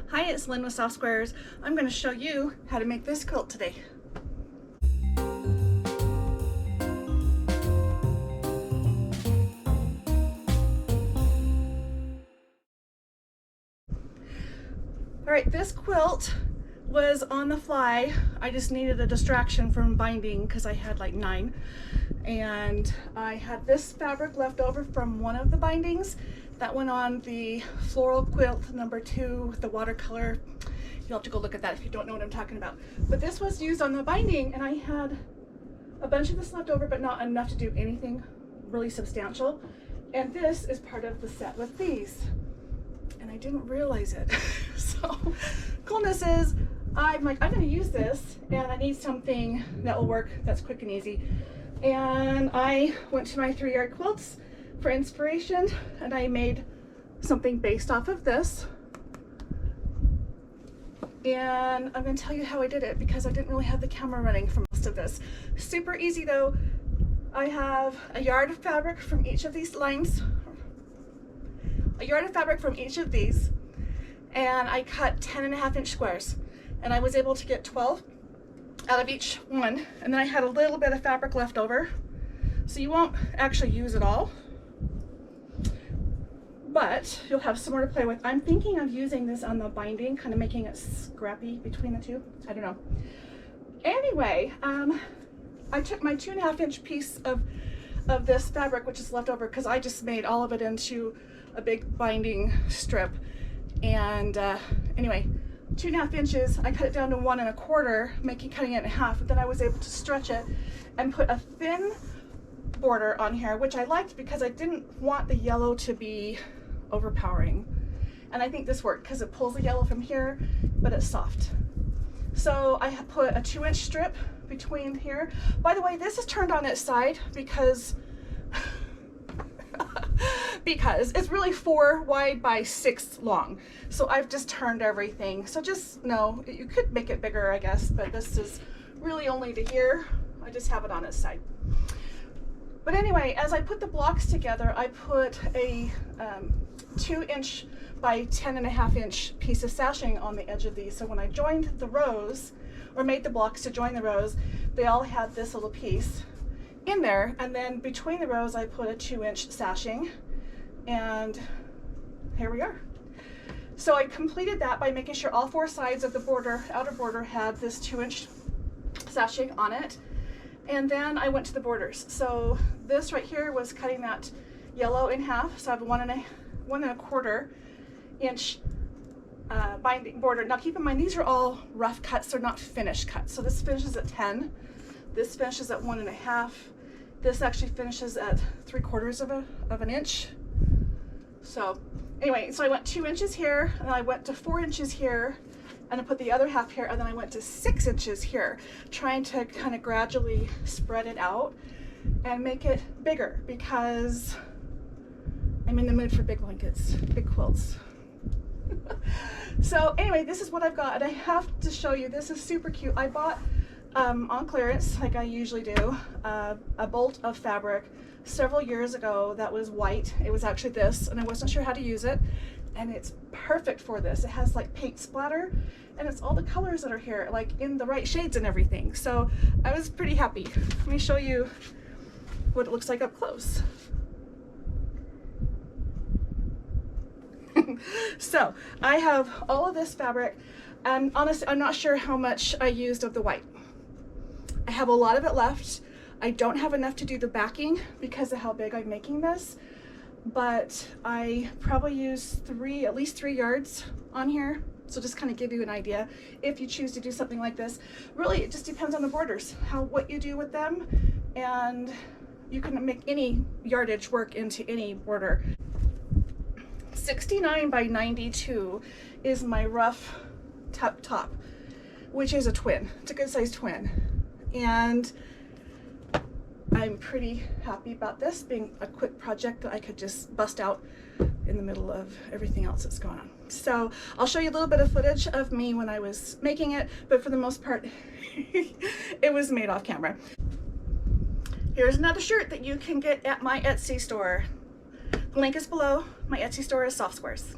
Hi, it's Lynne with Soft Squares. I'm going to show you how to make this quilt today. Alright, this quilt was on the fly. I just needed a distraction from binding because I had like 9. And I had this fabric left over from one of the bindings that went on the floral quilt number 2 with the watercolor. You'll have to go look at that if you don't know what I'm talking about. But this was used on the binding, and I had a bunch of this left over, but not enough to do anything really substantial. And this is part of the set with these. And I didn't realize it. So coolness is, I'm like, I'm gonna use this and I need something that will work that's quick and easy. And I went to my 3-yard quilts for inspiration, and I made something based off of this. And I'm going to tell you how I did it because I didn't really have the camera running for most of this. Super easy though. I have a yard of fabric from each of these lines, and I cut 10.5-inch squares, and I was able to get 12 out of each one, and then I had a little bit of fabric left over, so you won't actually use it all, but you'll have some more to play with. I'm thinking of using this on the binding, kind of making it scrappy between the two. I don't know. Anyway, I took my 2.5-inch piece of this fabric, which is left over because I just made all of it into a big binding strip. And anyway, 2.5 inches, I cut it down to 1 1/4, cutting it in half. But then I was able to stretch it and put a thin border on here, which I liked because I didn't want the yellow to be overpowering. And I think this worked because it pulls the yellow from here, but it's soft. So I have put a 2-inch strip between here. By the way, this is turned on its side because because it's really 4 wide by 6 long. So I've just turned everything. So just know, you could make it bigger, I guess, but this is really only to here. I just have it on its side. But anyway, as I put the blocks together, I put a 2-inch by 10.5-inch piece of sashing on the edge of these. So when I joined the rows, or made the blocks to join the rows, they all had this little piece in there. And then between the rows, I put a 2-inch sashing, and here we are. So I completed that by making sure all 4 sides of the border, outer border, had this 2-inch sashing on it. And then I went to the borders. So this right here was cutting that yellow in half. So I have a 1 1/4 inch binding border. Now keep in mind, these are all rough cuts. They're not finished cuts. So this finishes at 10. This finishes at 1 1/2. This actually finishes at 3/4 of an inch. So anyway, so I went 2 inches here, and then I went to 4 inches here, and I put the other half here, and then I went to 6 inches here, trying to kind of gradually spread it out and make it bigger because I'm in the mood for big blankets, big quilts. So anyway, this is what I've got, and I have to show you, this is super cute. I bought on clearance, like I usually do, a bolt of fabric several years ago that was white. It was actually this, and I wasn't sure how to use it, and it's perfect for this. It has like paint splatter, and it's all the colors that are here, like in the right shades and everything. So I was pretty happy. Let me show you what it looks like up close. So I have all of this fabric, and honestly, I'm not sure how much I used of the white. I have a lot of it left. I don't have enough to do the backing because of how big I'm making this, but I probably used at least 3 yards on here. So just kind of give you an idea if you choose to do something like this. Really, it just depends on the borders, what you do with them, and you can make any yardage work into any border. 69 by 92 is my rough top, which is a twin. It's a good sized twin, and I'm pretty happy about this being a quick project that I could just bust out in the middle of everything else that's going on. So I'll show you a little bit of footage of me when I was making it, but for the most part, it was made off camera. Here's another shirt that you can get at my Etsy store. The link is below. My Etsy store is Soft Squares.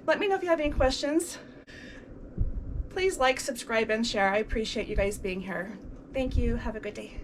let me know if you have any questions. Please like, subscribe, and share. I appreciate you guys being here. Thank you. Have a good day.